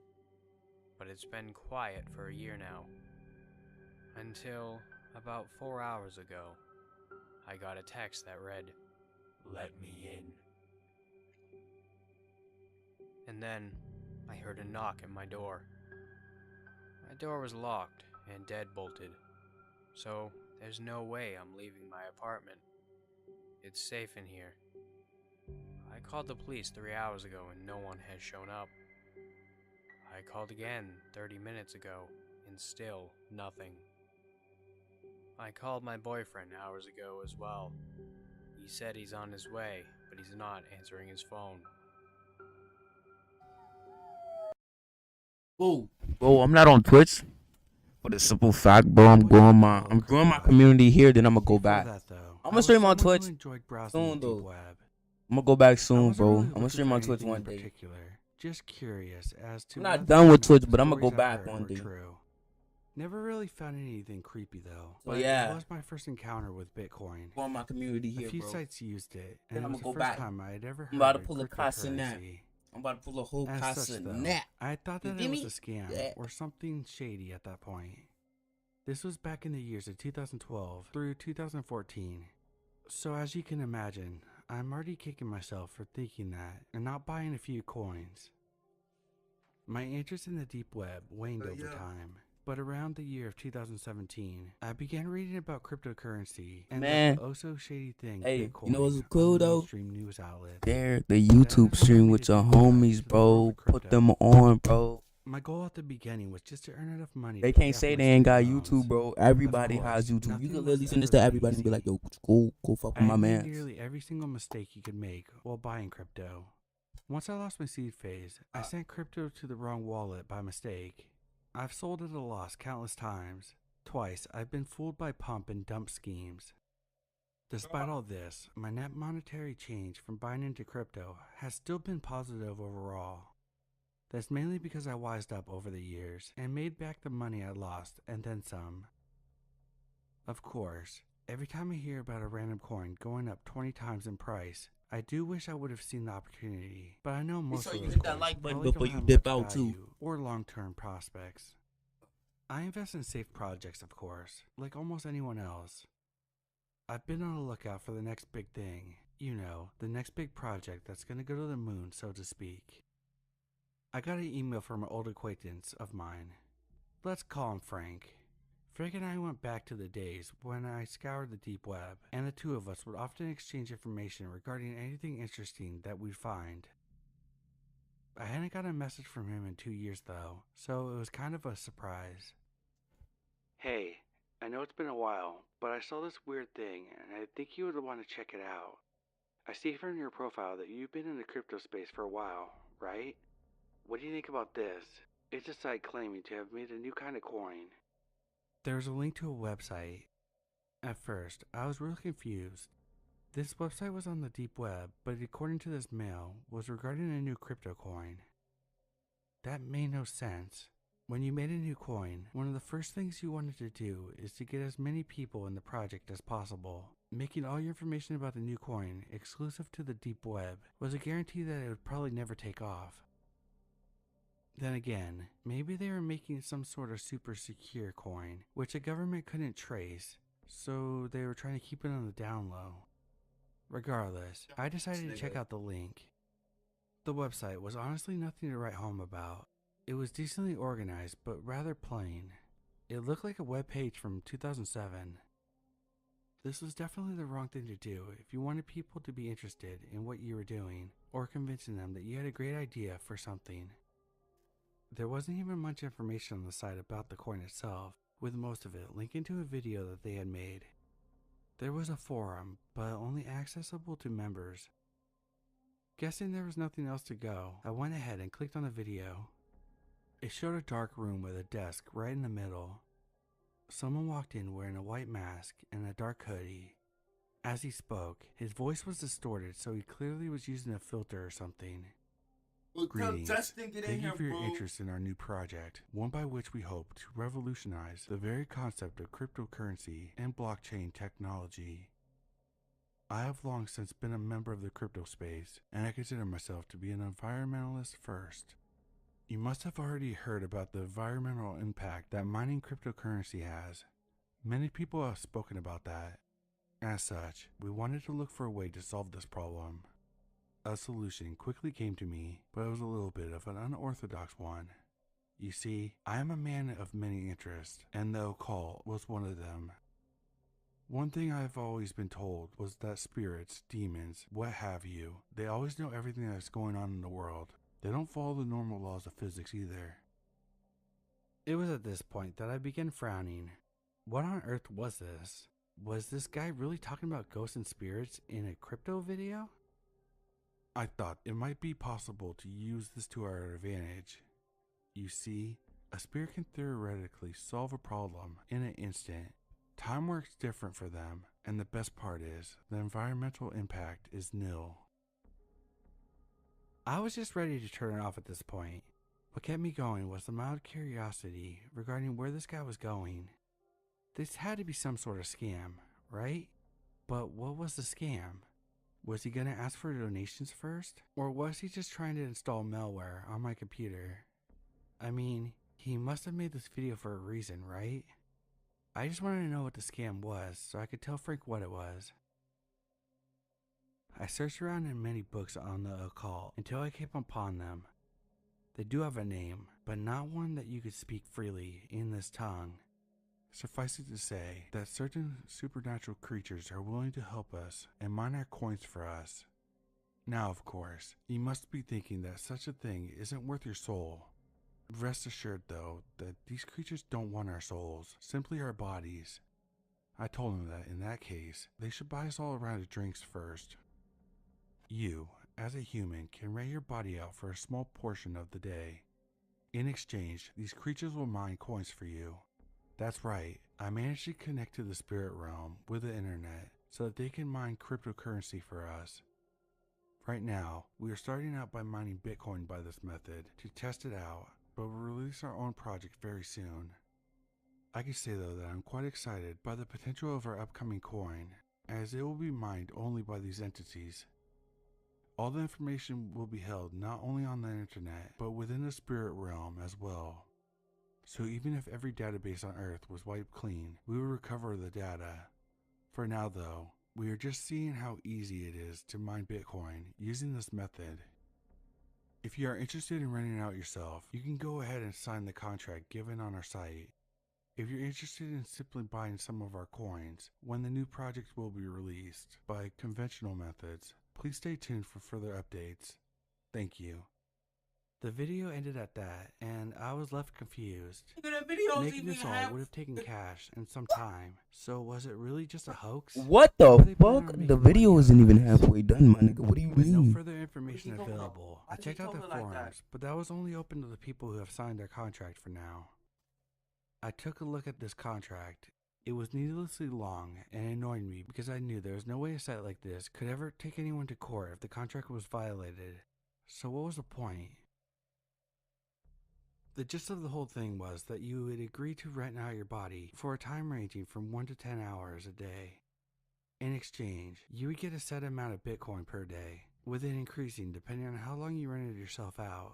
But it's been quiet for a year now. Until about 4 hours ago, I got a text that read, "Let me in." And then I heard a knock at my door. My door was locked and deadbolted, so there's no way I'm leaving my apartment. It's safe in here. I called the police 3 hours ago and no one has shown up. I called again 30 minutes ago, and still nothing. I called my boyfriend hours ago as well. He said he's on his way, but he's not answering his phone. Whoa, I'm not on Twitch. For the simple fact, bro, I'm growing my community here, then I'm gonna go back. I'm gonna stream on Twitch soon, though. I'm gonna go back soon, bro. I'm gonna stream on Twitch one day. Just curious as to. I'm not done with Twitch, but I'm gonna go back one day. True. Never really found anything creepy though. But yeah, it was my first encounter with Bitcoin. Growing my community here, a few bro. sites used it, Then and I'm it was gonna the go first back. time I had ever heard I'm about to of pull a Casa Nap. cryptocurrency. I'm about to pull a whole As Casa such, though, Nap. I thought You that get it was me? a scam Yeah. or something shady at that point. This was back in the years of 2012 through 2014. So as you can imagine, I'm already kicking myself for thinking that and not buying a few coins. My interest in the deep web waned over time, but around the year of 2017, I began reading about cryptocurrency and Man. the oh-so shady thing Hey, Bitcoin you know what's on cool the though? mainstream news outlets. There, the YouTube stream with your homies, bro. Put them on, bro. My goal at the beginning was just to earn enough money. They to pay can't off say my they ain't got student YouTube, loans. bro. Everybody Of has course, YouTube. You nothing can was literally send this ever to that everybody and be easy. like, yo, go fuck with I my made man. nearly every single mistake you could make while buying crypto. Once I lost my seed phase, I sent crypto to the wrong wallet by mistake. I've sold at a loss countless times. Twice, I've been fooled by pump and dump schemes. Despite all this, my net monetary change from buying into crypto has still been positive overall. That's mainly because I wised up over the years and made back the money I lost and then some. Of course, every time I hear about a random coin going up 20 times in price, I do wish I would have seen the opportunity, but I know most of you those hit that coins like button probably before don't you have dip much out, too. value or long-term prospects. I invest in safe projects, of course, like almost anyone else. I've been on the lookout for the next big thing, you know, the next big project that's gonna go to the moon, so to speak. I got an email from an old acquaintance of mine. Let's call him Frank. Frank and I went back to the days when I scoured the deep web, and the two of us would often exchange information regarding anything interesting that we'd find. I hadn't got a message from him in 2 years though, so it was kind of a surprise. Hey, I know it's been a while, but I saw this weird thing, and I think you would want to check it out. I see from your profile that you've been in the crypto space for a while, right? What do you think about this? It's a site claiming to have made a new kind of coin. There's a link to a website. At first, I was really confused. This website was on the deep web, but according to this mail, was regarding a new crypto coin. That made no sense. When you made a new coin, one of the first things you wanted to do is to get as many people in the project as possible. Making all your information about the new coin exclusive to the deep web was a guarantee that it would probably never take off. Then again, maybe they were making some sort of super secure coin, which the government couldn't trace, so they were trying to keep it on the down low. Regardless, I decided to check out the link. The website was honestly nothing to write home about. It was decently organized, but rather plain. It looked like a web page from 2007. This was definitely the wrong thing to do if you wanted people to be interested in what you were doing, or convincing them that you had a great idea for something. There wasn't even much information on the site about the coin itself, with most of it linking to a video that they had made. There was a forum, but only accessible to members. Guessing there was nothing else to go, I went ahead and clicked on the video. It showed a dark room with a desk right in the middle. Someone walked in wearing a white mask and a dark hoodie. As he spoke, his voice was distorted, so he clearly was using a filter or something. Greetings. Thank you for your interest in our new project, one by which we hope to revolutionize the very concept of cryptocurrency and blockchain technology. I have long since been a member of the crypto space, and I consider myself to be an environmentalist first. You must have already heard about the environmental impact that mining cryptocurrency has. Many people have spoken about that. As such, we wanted to look for a way to solve this problem. A solution quickly came to me, but it was a little bit of an unorthodox one. You see, I am a man of many interests, and the occult was one of them. One thing I've always been told was that spirits, demons, what have you, they always know everything that's going on in the world. They don't follow the normal laws of physics either. It was at this point that I began frowning. What on earth was this? Was this guy really talking about ghosts and spirits in a crypto video? I thought it might be possible to use this to our advantage. You see, a spirit can theoretically solve a problem in an instant. Time works different for them, and the best part is, the environmental impact is nil. I was just ready to turn it off at this point. What kept me going was the mild curiosity regarding where this guy was going. This had to be some sort of scam, right? But what was the scam? Was he gonna ask for donations first? Or was he just trying to install malware on my computer? I mean, he must have made this video for a reason, right? I just wanted to know what the scam was so I could tell Frank what it was. I searched around in many books on the occult until I came upon them. They do have a name, but not one that you could speak freely in this tongue. Suffice it to say that certain supernatural creatures are willing to help us and mine our coins for us. Now, of course, you must be thinking that such a thing isn't worth your soul. Rest assured, though, that these creatures don't want our souls, simply our bodies. I told them that in that case, they should buy us all a round of drinks first. You, as a human, can rent your body out for a small portion of the day. In exchange, these creatures will mine coins for you. That's right, I managed to connect to the spirit realm with the internet so that they can mine cryptocurrency for us. Right now, we are starting out by mining Bitcoin by this method to test it out, but we'll release our own project very soon. I can say though that I'm quite excited by the potential of our upcoming coin, as it will be mined only by these entities. All the information will be held not only on the internet, but within the spirit realm as well. So even if every database on Earth was wiped clean, we will recover the data. For now though, we are just seeing how easy it is to mine Bitcoin using this method. If you are interested in renting out yourself, you can go ahead and sign the contract given on our site. If you're interested in simply buying some of our coins when the new project will be released by conventional methods, please stay tuned for further updates. Thank you. The video ended at that, and I was left confused. Making this all would have taken cash and some time, so was it really just a hoax? What the fuck? The video isn't even halfway done, my nigga. What do you With no mean? further information available, I checked out the forums, but that was only open to the people who have signed their contract for now. I took a look at this contract. It was needlessly long and annoyed me because I knew there was no way a site like this could ever take anyone to court if the contract was violated. So what was the point? The gist of the whole thing was that you would agree to rent out your body for a time ranging from 1 to 10 hours a day. In exchange, you would get a set amount of Bitcoin per day, with it increasing depending on how long you rented yourself out.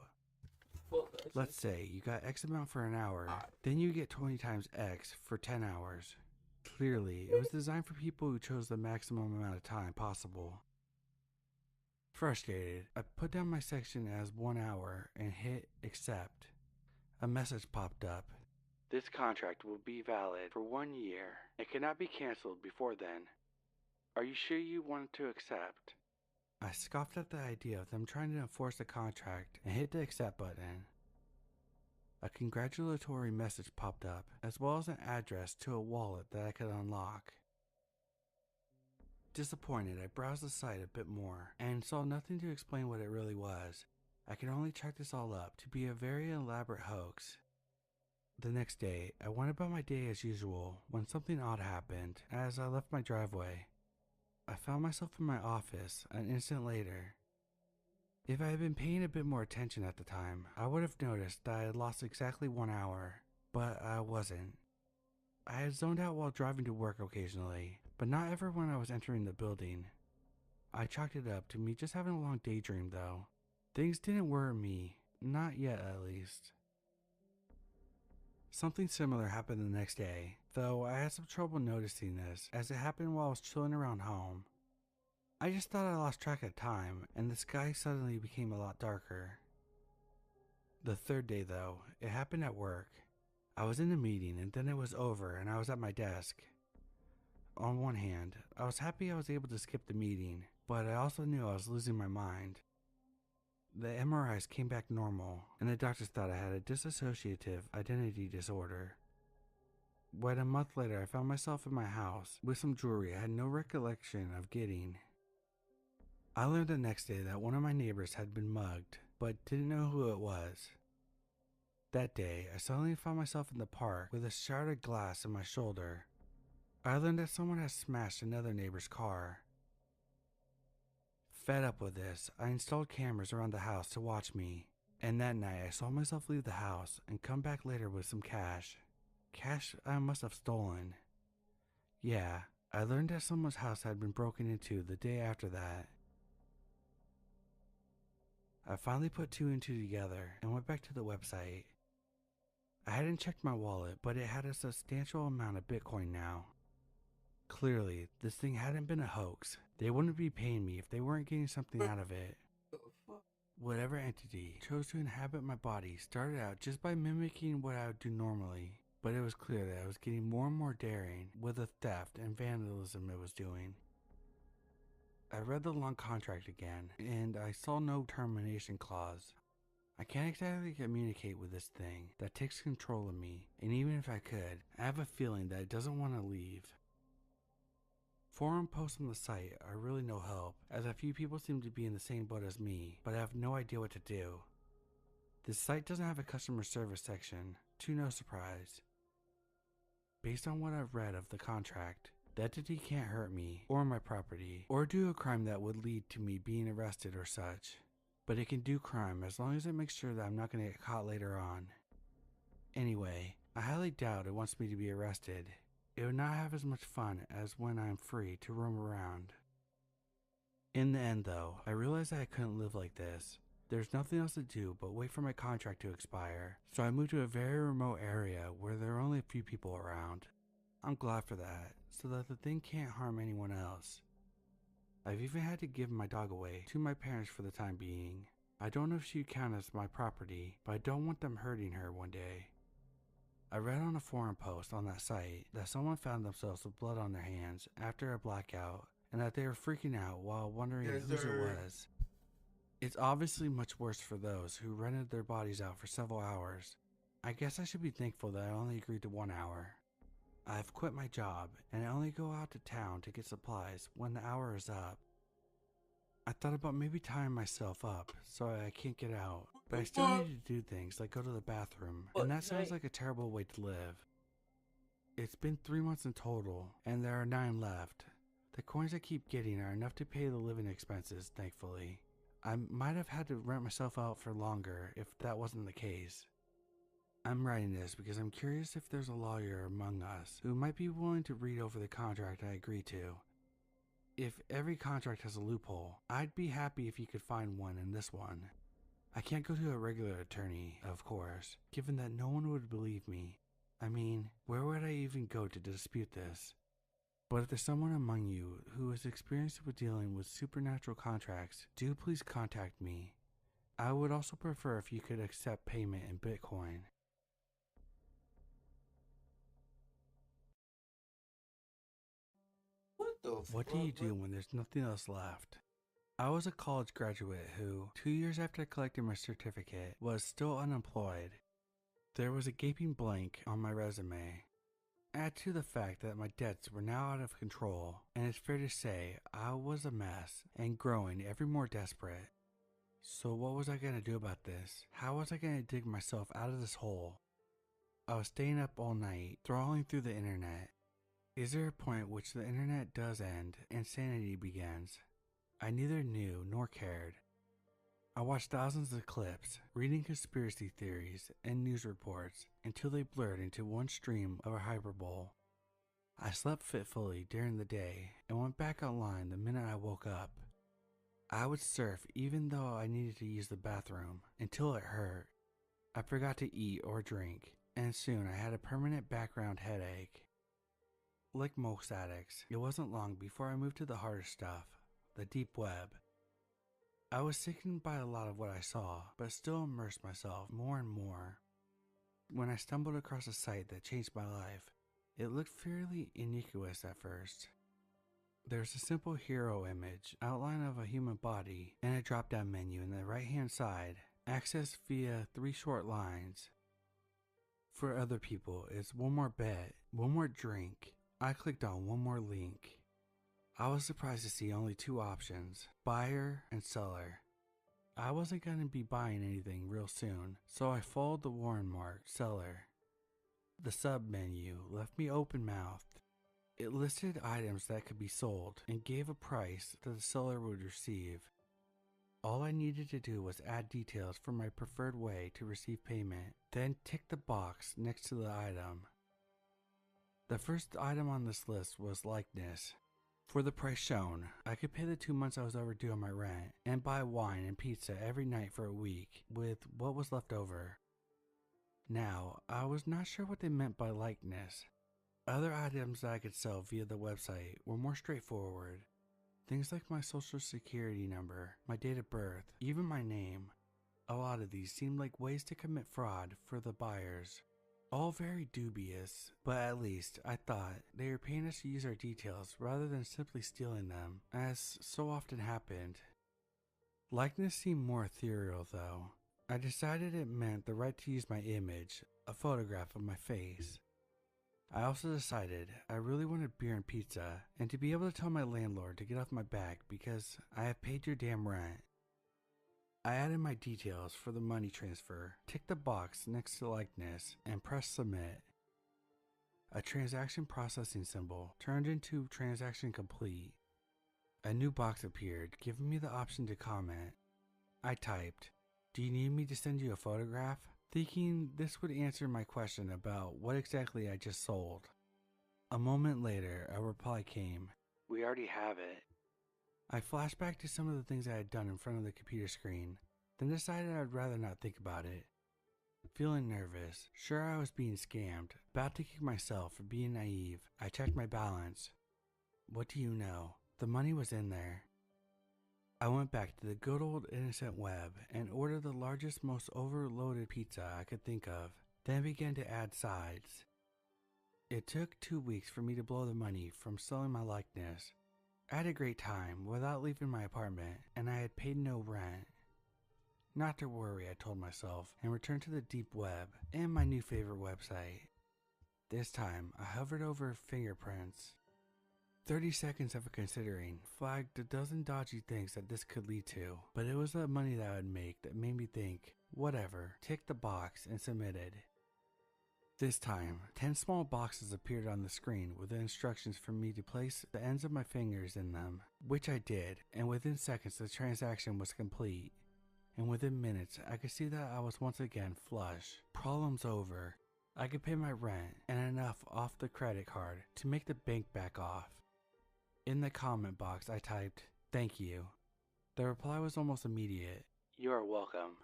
Let's say you got X amount for an hour, then you get 20 times X for 10 hours. Clearly, it was designed for people who chose the maximum amount of time possible. Frustrated, I put down my section as 1 hour and hit accept. A message popped up. This contract will be valid for 1 year. It cannot be canceled before then. Are you sure you want to accept? I scoffed at the idea of them trying to enforce the contract and hit the accept button. A congratulatory message popped up, as well as an address to a wallet that I could unlock. Disappointed, I browsed the site a bit more and saw nothing to explain what it really was. I could only chalk this all up to be a very elaborate hoax. The next day, I went about my day as usual when something odd happened as I left my driveway. I found myself in my office an instant later. If I had been paying a bit more attention at the time, I would have noticed that I had lost exactly 1 hour, but I wasn't. I had zoned out while driving to work occasionally, but not ever when I was entering the building. I chalked it up to me just having a long daydream though. Things didn't worry me, not yet at least. Something similar happened the next day, though I had some trouble noticing this as it happened while I was chilling around home. I just thought I lost track of time and the sky suddenly became a lot darker. The third day though, it happened at work. I was in a meeting and then it was over and I was at my desk. On one hand, I was happy I was able to skip the meeting, but I also knew I was losing my mind. The MRIs came back normal, and the doctors thought I had a dissociative identity disorder. When a month later I found myself in my house with some jewelry I had no recollection of getting. I learned the next day that one of my neighbors had been mugged, but didn't know who it was. That day, I suddenly found myself in the park with a shattered glass in my shoulder. I learned that someone had smashed another neighbor's car. Fed up with this, I installed cameras around the house to watch me, and that night I saw myself leave the house and come back later with some cash. Cash I must have stolen. Yeah, I learned that someone's house had been broken into the day after that. I finally put 2 and 2 together and went back to the website. I hadn't checked my wallet, but it had a substantial amount of Bitcoin now. Clearly, this thing hadn't been a hoax. They wouldn't be paying me if they weren't getting something out of it. Whatever entity chose to inhabit my body started out just by mimicking what I would do normally, but it was clear that I was getting more and more daring with the theft and vandalism it was doing. I read the long contract again, and I saw no termination clause. I can't exactly communicate with this thing that takes control of me, and even if I could, I have a feeling that it doesn't want to leave. Forum posts on the site are really no help, as a few people seem to be in the same boat as me, but I have no idea what to do. This site doesn't have a customer service section, to no surprise. Based on what I've read of the contract, the entity can't hurt me, or my property, or do a crime that would lead to me being arrested or such. But it can do crime as long as it makes sure that I'm not going to get caught later on. Anyway, I highly doubt it wants me to be arrested. It would not have as much fun as when I'm free to roam around. In the end though, I realized that I couldn't live like this. There's nothing else to do but wait for my contract to expire, so I moved to a very remote area where there are only a few people around. I'm glad for that, so that the thing can't harm anyone else. I've even had to give my dog away to my parents for the time being. I don't know if she'd count as my property, but I don't want them hurting her one day. I read on a forum post on that site that someone found themselves with blood on their hands after a blackout, and that they were freaking out while wondering whose it was. It's obviously much worse for those who rented their bodies out for several hours. I guess I should be thankful that I only agreed to 1 hour. I've quit my job, and I only go out to town to get supplies when the hour is up. I thought about maybe tying myself up so I can't get out, but I still need to do things like go to the bathroom, and that sounds like a terrible way to live. It's been 3 months in total, and there are 9 left. The coins I keep getting are enough to pay the living expenses, thankfully. I might have had to rent myself out for longer if that wasn't the case. I'm writing this because I'm curious if there's a lawyer among us who might be willing to read over the contract I agreed to. If every contract has a loophole, I'd be happy if you could find one in this one. I can't go to a regular attorney, of course, given that no one would believe me. I mean, where would I even go to dispute this? But if there's someone among you who is experienced with dealing with supernatural contracts, do please contact me. I would also prefer if you could accept payment in Bitcoin. What do you do when there's nothing else left? I was a college graduate who, 2 years after collecting my certificate, was still unemployed. There was a gaping blank on my resume. Add to the fact that my debts were now out of control, and it's fair to say I was a mess and growing ever more desperate. So what was I going to do about this? How was I going to dig myself out of this hole? I was staying up all night, trawling through the internet. Is there a point which the internet does end and sanity begins? I neither knew nor cared. I watched thousands of clips, reading conspiracy theories and news reports until they blurred into one stream of a hyperbole. I slept fitfully during the day and went back online the minute I woke up. I would surf even though I needed to use the bathroom until it hurt. I forgot to eat or drink, and soon I had a permanent background headache. Like most addicts, it wasn't long before I moved to the harder stuff, the deep web. I was sickened by a lot of what I saw, but still immersed myself more and more. When I stumbled across a site that changed my life, it looked fairly innocuous at first. There's a simple hero image, outline of a human body, and a drop-down menu in the right-hand side, accessed via 3 short lines. For other people, it's one more bet, one more drink. I clicked on one more link. I was surprised to see only 2 options, buyer and seller. I wasn't going to be buying anything real soon, so I followed the Warren mark, seller. The sub menu left me open-mouthed. It listed items that could be sold and gave a price that the seller would receive. All I needed to do was add details for my preferred way to receive payment, then tick the box next to the item. The first item on this list was likeness. For the price shown, I could pay the 2 months I was overdue on my rent and buy wine and pizza every night for a week with what was left over. Now, I was not sure what they meant by likeness. Other items that I could sell via the website were more straightforward. Things like my social security number, my date of birth, even my name. A lot of these seemed like ways to commit fraud for the buyers. All very dubious, but at least, I thought, they were paying us to use our details rather than simply stealing them, as so often happened. Likeness seemed more ethereal though. I decided it meant the right to use my image, a photograph of my face. I also decided I really wanted beer and pizza, and to be able to tell my landlord to get off my back because I have paid your damn rent. I added my details for the money transfer, ticked the box next to likeness, and pressed submit. A transaction processing symbol turned into transaction complete. A new box appeared, giving me the option to comment. I typed, "Do you need me to send you a photograph?" thinking this would answer my question about what exactly I just sold. A moment later, a reply came. "We already have it." I flashed back to some of the things I had done in front of the computer screen, then decided I'd rather not think about it. Feeling nervous, sure I was being scammed, about to kick myself for being naive, I checked my balance. What do you know? The money was in there. I went back to the good old innocent web and ordered the largest, most overloaded pizza I could think of, then began to add sides. It took 2 weeks for me to blow the money from selling my likeness. I had a great time without leaving my apartment, and I had paid no rent. Not to worry, I told myself, and returned to the deep web and my new favorite website. This time, I hovered over fingerprints. 30 seconds of considering flagged a dozen dodgy things that this could lead to, but it was the money that I would make that made me think, whatever, ticked the box and submitted. This time, 10 small boxes appeared on the screen with the instructions for me to place the ends of my fingers in them, which I did, and within seconds the transaction was complete. And within minutes, I could see that I was once again flush. Problems over. I could pay my rent and enough off the credit card to make the bank back off. In the comment box, I typed, "Thank you." The reply was almost immediate. "You are welcome."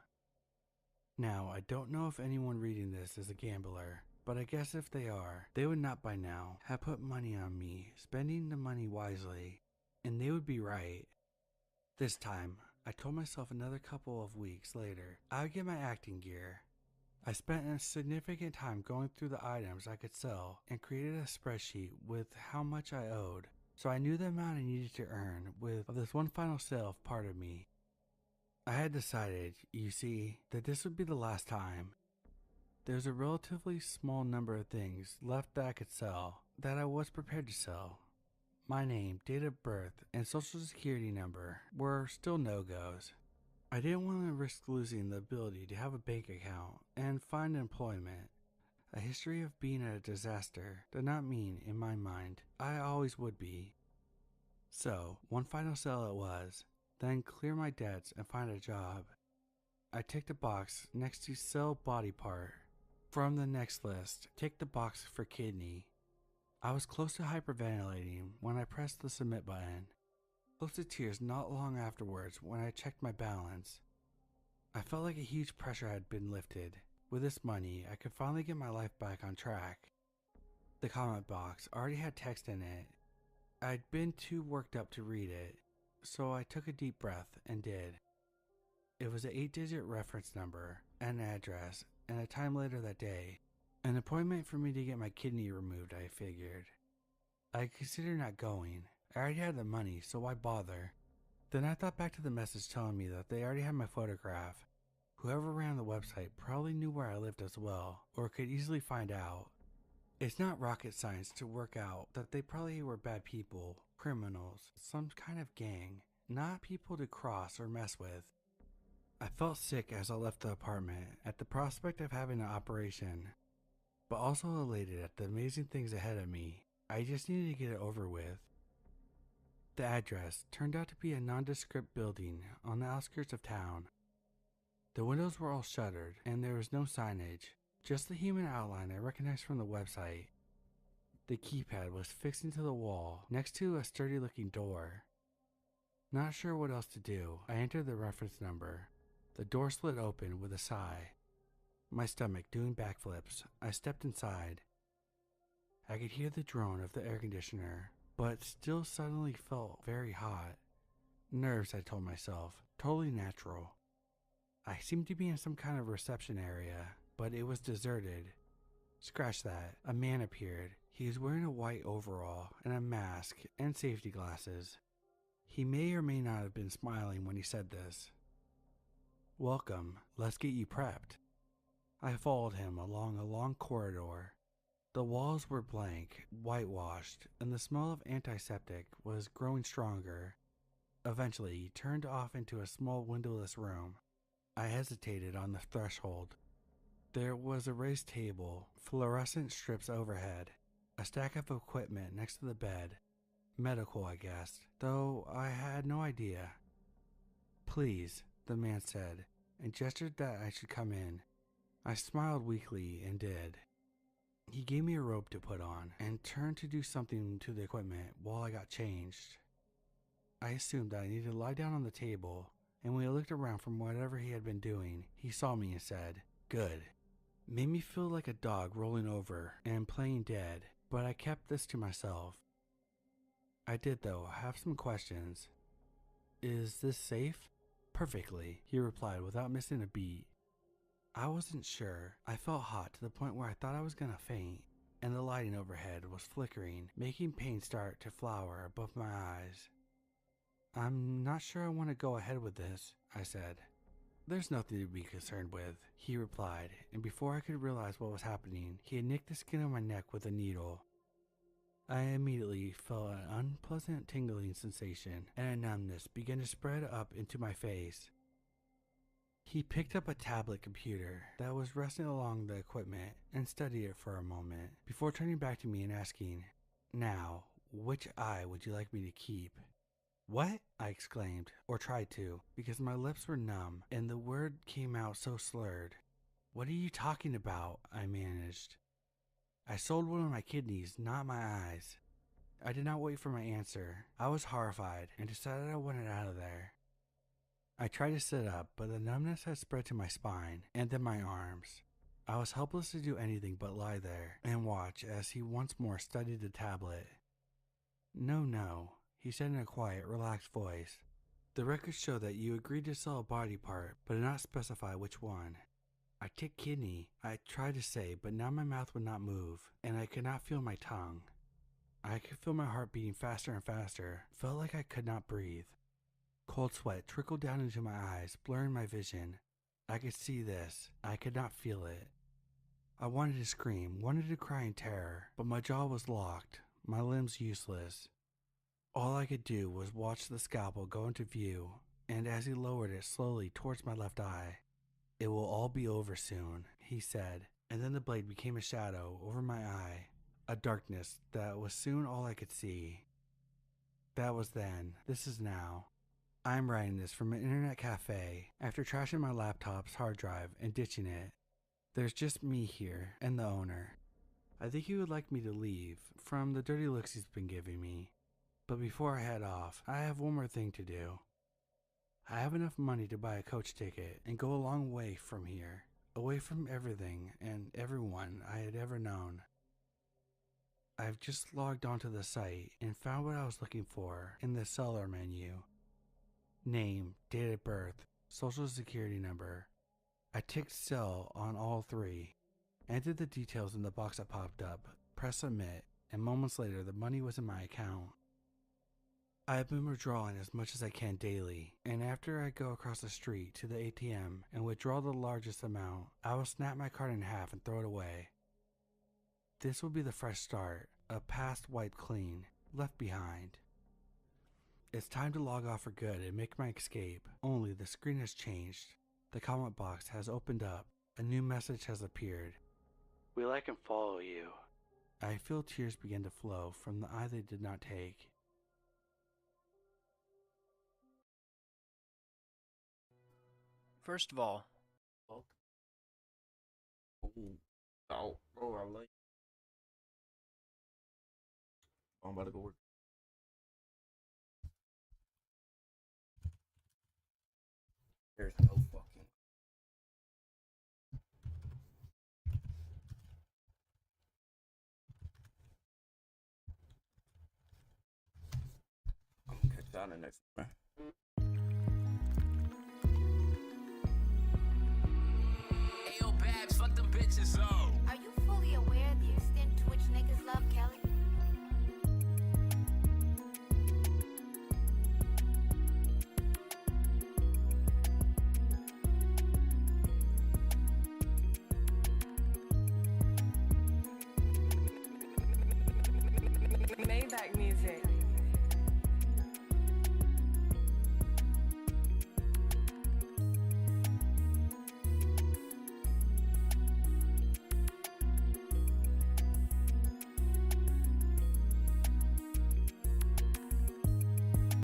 Now, I don't know if anyone reading this is a gambler, but I guess if they are, they would not by now have put money on me, spending the money wisely, and they would be right. This time, I told myself another couple of weeks later, I would get my acting gear. I spent a significant time going through the items I could sell and created a spreadsheet with how much I owed, so I knew the amount I needed to earn with this one final sale of part of me. I had decided, you see, that this would be the last time. There's a relatively small number of things left that I could sell, that I was prepared to sell. My name, date of birth, and social security number were still no-goes. I didn't want to risk losing the ability to have a bank account and find employment. A history of being a disaster did not mean, in my mind, I always would be. So, one final sale it was, then clear my debts and find a job. I ticked a box next to sell body part. From the next list, tick the box for kidney. I was close to hyperventilating when I pressed the submit button. Close to tears not long afterwards when I checked my balance. I felt like a huge pressure had been lifted. With this money, I could finally get my life back on track. The comment box already had text in it. I'd been too worked up to read it, so I took a deep breath and did. It was an 8-digit reference number, an address, and a time later that day. An appointment for me to get my kidney removed, I figured. I considered not going. I already had the money, so why bother? Then I thought back to the message telling me that they already had my photograph. Whoever ran the website probably knew where I lived as well, or could easily find out. It's not rocket science to work out that they probably were bad people, criminals, some kind of gang, not people to cross or mess with. I felt sick as I left the apartment at the prospect of having an operation, but also elated at the amazing things ahead of me. I just needed to get it over with. The address turned out to be a nondescript building on the outskirts of town. The windows were all shuttered and there was no signage, just the human outline I recognized from the website. The keypad was fixed into the wall next to a sturdy looking door. Not sure what else to do, I entered the reference number. The door slid open with a sigh. my stomach doing backflips. I stepped inside. I could hear the drone of the air conditioner, but still suddenly felt very hot. Nerves, I told myself. Totally natural. I seemed to be in some kind of reception area, but it was deserted. Scratch that. A man appeared. He was wearing a white overall and a mask and safety glasses. He may or may not have been smiling when he said this. "Welcome. Let's get you prepped." I followed him along a long corridor. The walls were blank, whitewashed, and the smell of antiseptic was growing stronger. Eventually, he turned off into a small windowless room. I hesitated on the threshold. There was a raised table, fluorescent strips overhead, a stack of equipment next to the bed. Medical, I guessed, though I had no idea. "Please," the man said, and gestured that I should come in. I smiled weakly and did. He gave me a robe to put on and turned to do something to the equipment while I got changed. I assumed that I needed to lie down on the table, and when he looked around from whatever he had been doing, he saw me and said, "Good." Made me feel like a dog rolling over and playing dead, but I kept this to myself. I did, though, have some questions. "Is this safe?" "Perfectly," he replied without missing a beat. I wasn't sure. I felt hot to the point where I thought I was gonna faint, and the lighting overhead was flickering, making paint start to flower above my eyes. "I'm not sure I want to go ahead with this," I said. "There's nothing to be concerned with," he replied, and before I could realize what was happening, he had nicked the skin of my neck with a needle. I immediately felt an unpleasant tingling sensation, and a numbness began to spread up into my face. He picked up a tablet computer that was resting along the equipment and studied it for a moment before turning back to me and asking, "Now, which eye would you like me to keep?" "What?" I exclaimed, or tried to, because my lips were numb and the word came out so slurred. "What are you talking about?" I managed. "I sold one of my kidneys, not my eyes." I did not wait for my answer. I was horrified and decided I wanted out of there. I tried to sit up, but the numbness had spread to my spine and then my arms. I was helpless to do anything but lie there and watch as he once more studied the tablet. No, he said in a quiet, relaxed voice. "The records show that you agreed to sell a body part, but did not specify which one." "I take kidney," I tried to say, but now my mouth would not move, and I could not feel my tongue. I could feel my heart beating faster and faster, felt like I could not breathe. Cold sweat trickled down into my eyes, blurring my vision. I could see this. I could not feel it. I wanted to scream, wanted to cry in terror, but my jaw was locked, my limbs useless. All I could do was watch the scalpel go into view, and as he lowered it slowly towards my left eye, "It will all be over soon," he said, and then the blade became a shadow over my eye, a darkness that was soon all I could see. That was then. This is now. I'm writing this from an internet cafe after trashing my laptop's hard drive and ditching it. There's just me here and the owner. I think he would like me to leave from the dirty looks he's been giving me. But before I head off, I have one more thing to do. I have enough money to buy a coach ticket and go a long way from here, away from everything and everyone I had ever known. I've just logged onto the site and found what I was looking for in the seller menu. Name, date of birth, social security number. I ticked sell on all three, entered the details in the box that popped up, pressed submit, and moments later the money was in my account. I have been withdrawing as much as I can daily, and after I go across the street to the ATM and withdraw the largest amount, I will snap my card in half and throw it away. This will be the fresh start, a past wiped clean, left behind. It's time to log off for good and make my escape, only the screen has changed. The comment box has opened up, a new message has appeared. "We like and follow you." I feel tears begin to flow from the eye they did not take. First of all, Oh, bro, I like. I'm about to go work. There's no fucking. on the next one. Ayo, Babs, fuck them bitches up. Are you fully aware of the extent to which niggas love Kelly? Maybach